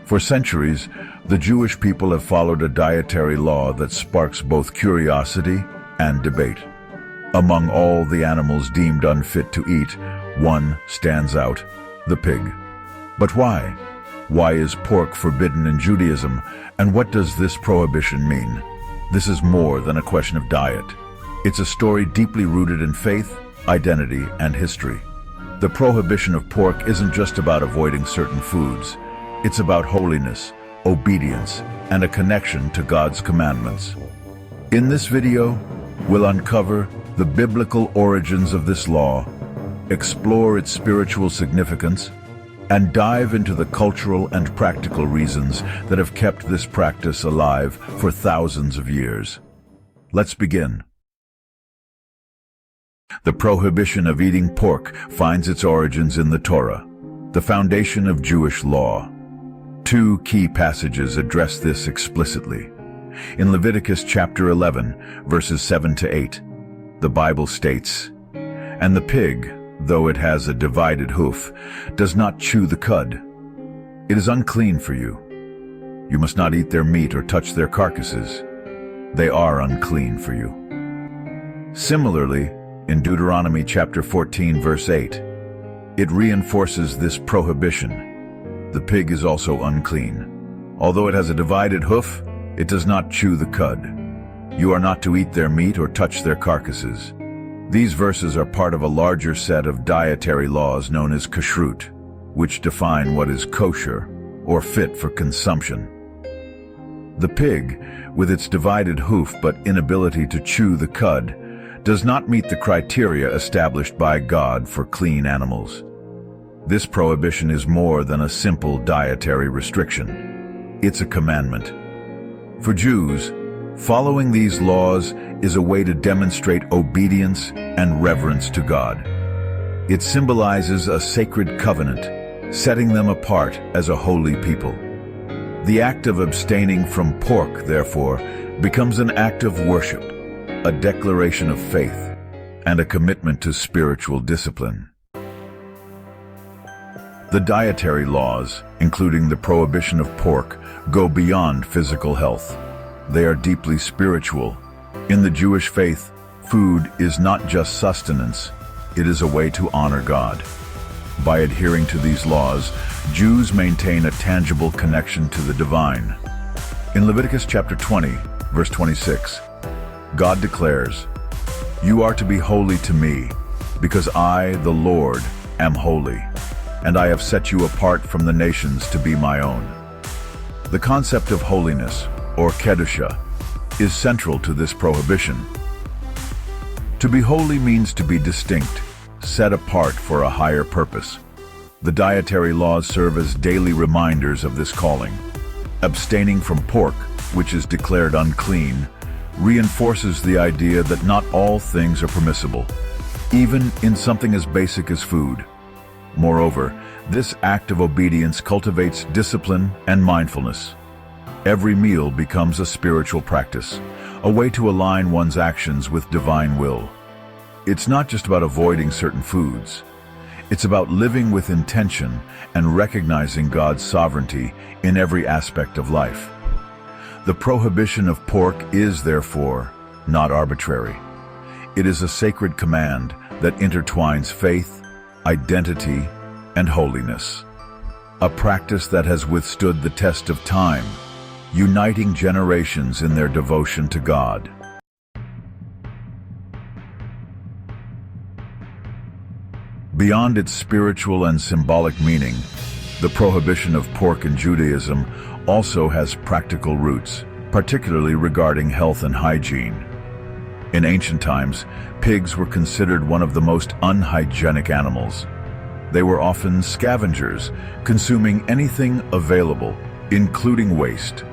For centuries, the Jewish people have followed a dietary law that sparks both curiosity and debate. Among all the animals deemed unfit to eat, one stands out: the pig. But why? Why is pork forbidden in Judaism, and what does this prohibition mean? This is more than a question of diet. It's a story deeply rooted in faith, identity, and history. The prohibition of pork isn't just about avoiding certain foods. It's about holiness, obedience, and a connection to God's commandments. In this video, we'll uncover the biblical origins of this law, explore its spiritual significance, and dive into the cultural and practical reasons that have kept this practice alive for thousands of years. Let's begin. The prohibition of eating pork finds its origins in the Torah, the foundation of Jewish law. Two key passages address this explicitly. In Leviticus chapter 11, verses 7 to 8, the Bible states, "And the pig, though it has a divided hoof, does not chew the cud. It is unclean for you. You must not eat their meat or touch their carcasses. They are unclean for you." Similarly, in Deuteronomy chapter 14, verse 8, it reinforces this prohibition. The pig is also unclean. Although it has a divided hoof, it does not chew the cud. You are not to eat their meat or touch their carcasses. These verses are part of a larger set of dietary laws known as kashrut, which define what is kosher or fit for consumption. The pig, with its divided hoof but inability to chew the cud, does not meet the criteria established by God for clean animals. This prohibition is more than a simple dietary restriction. It's a commandment. For Jews, following these laws is a way to demonstrate obedience and reverence to God. It symbolizes a sacred covenant, setting them apart as a holy people. The act of abstaining from pork, therefore, becomes an act of worship, a declaration of faith, and a commitment to spiritual discipline. The dietary laws, including the prohibition of pork, go beyond physical health. They are deeply spiritual. In the Jewish faith, food is not just sustenance, it is a way to honor God. By adhering to these laws, Jews maintain a tangible connection to the divine. In Leviticus chapter 20, verse 26, God declares, "You are to be holy to me, because I, the Lord, am holy, and I have set you apart from the nations to be my own." The concept of holiness, or kedusha, is central to this prohibition. To be holy means to be distinct, set apart for a higher purpose. The dietary laws serve as daily reminders of this calling. Abstaining from pork, which is declared unclean, reinforces the idea that not all things are permissible, even in something as basic as food. Moreover, this act of obedience cultivates discipline and mindfulness. Every meal becomes a spiritual practice, a way to align one's actions with divine will. It's not just about avoiding certain foods. It's about living with intention and recognizing God's sovereignty in every aspect of life. The prohibition of pork is, therefore, not arbitrary. It is a sacred command that intertwines faith, identity, and holiness. A practice that has withstood the test of time, uniting generations in their devotion to God. Beyond its spiritual and symbolic meaning, the prohibition of pork in Judaism also has practical roots, particularly regarding health and hygiene. In ancient times, pigs were considered one of the most unhygienic animals. They were often scavengers, consuming anything available, including waste,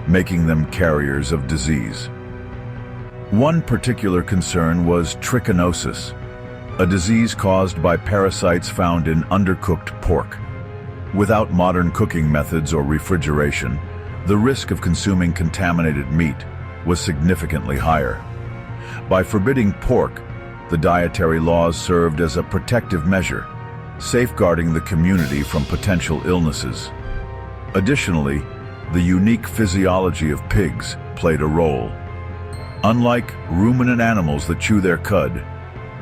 making them carriers of disease. One particular concern was trichinosis, a disease caused by parasites found in undercooked pork. Without modern cooking methods or refrigeration, the risk of consuming contaminated meat was significantly higher. By forbidding pork, the dietary laws served as a protective measure, safeguarding the community from potential illnesses. Additionally, the unique physiology of pigs played a role. Unlike ruminant animals that chew their cud,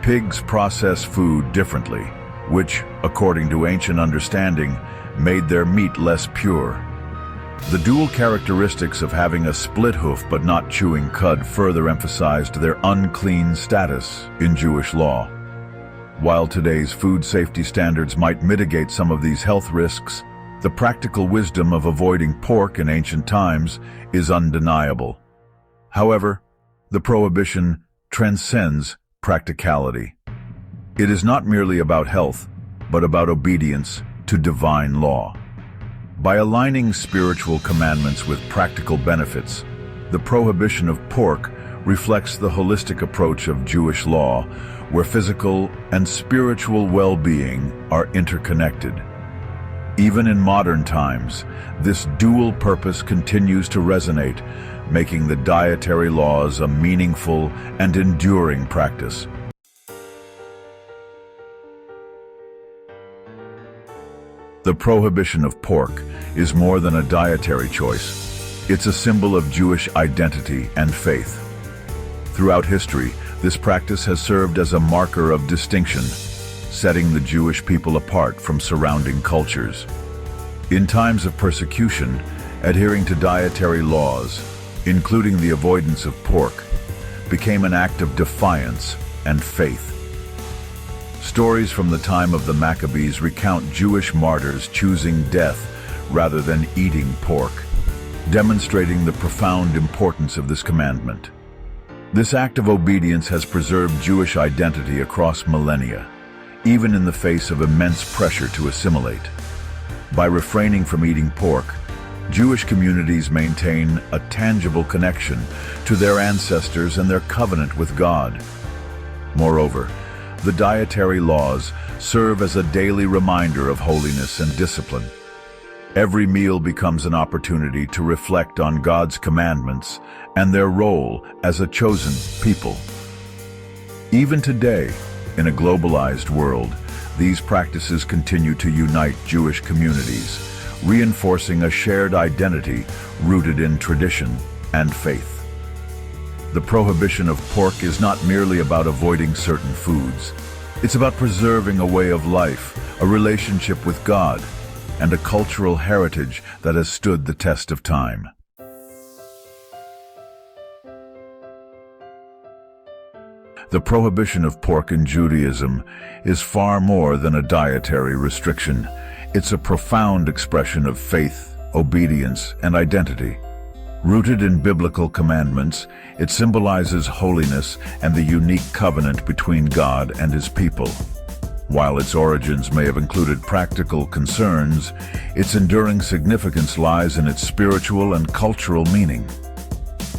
pigs process food differently, which, according to ancient understanding, made their meat less pure. The dual characteristics of having a split hoof but not chewing cud further emphasized their unclean status in Jewish law. While today's food safety standards might mitigate some of these health risks, the practical wisdom of avoiding pork in ancient times is undeniable. However, the prohibition transcends practicality. It is not merely about health, but about obedience to divine law. By aligning spiritual commandments with practical benefits, the prohibition of pork reflects the holistic approach of Jewish law, where physical and spiritual well-being are interconnected. Even in modern times, this dual purpose continues to resonate, making the dietary laws a meaningful and enduring practice. The prohibition of pork is more than a dietary choice. It's a symbol of Jewish identity and faith. Throughout history, this practice has served as a marker of distinction, setting the Jewish people apart from surrounding cultures. In times of persecution, adhering to dietary laws, including the avoidance of pork, became an act of defiance and faith. Stories from the time of the Maccabees recount Jewish martyrs choosing death rather than eating pork, demonstrating the profound importance of this commandment. This act of obedience has preserved Jewish identity across millennia, even in the face of immense pressure to assimilate. By refraining from eating pork, Jewish communities maintain a tangible connection to their ancestors and their covenant with God. Moreover, the dietary laws serve as a daily reminder of holiness and discipline. Every meal becomes an opportunity to reflect on God's commandments and their role as a chosen people. Even today, in a globalized world, these practices continue to unite Jewish communities, reinforcing a shared identity rooted in tradition and faith. The prohibition of pork is not merely about avoiding certain foods. It's about preserving a way of life, a relationship with God, and a cultural heritage that has stood the test of time. The prohibition of pork in Judaism is far more than a dietary restriction. It's a profound expression of faith, obedience, and identity. Rooted in biblical commandments, it symbolizes holiness and the unique covenant between God and His people. While its origins may have included practical concerns, its enduring significance lies in its spiritual and cultural meaning.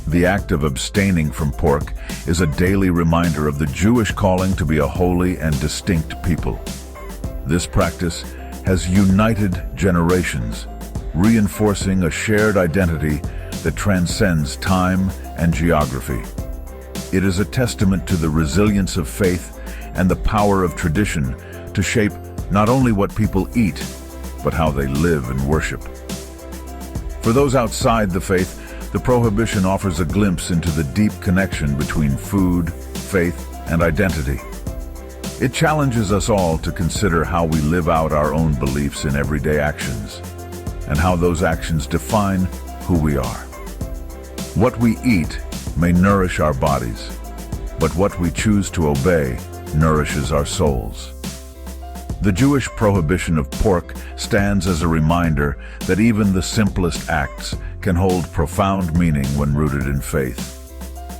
The act of abstaining from pork is a daily reminder of the Jewish calling to be a holy and distinct people. This practice has united generations, reinforcing a shared identity that transcends time and geography. It is a testament to the resilience of faith and the power of tradition to shape not only what people eat, but how they live and worship. For those outside the faith, the prohibition offers a glimpse into the deep connection between food, faith, and identity. It challenges us all to consider how we live out our own beliefs in everyday actions, and how those actions define who we are. What we eat may nourish our bodies, but what we choose to obey nourishes our souls. The Jewish prohibition of pork stands as a reminder that even the simplest acts can hold profound meaning when rooted in faith.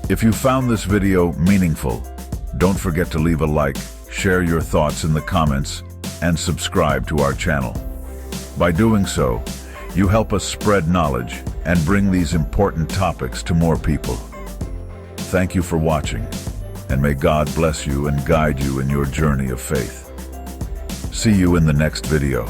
If you found this video meaningful, don't forget to leave a like, share your thoughts in the comments, and subscribe to our channel. By doing so, you help us spread knowledge and bring these important topics to more people. Thank you for watching, and may God bless you and guide you in your journey of faith. See you in the next video.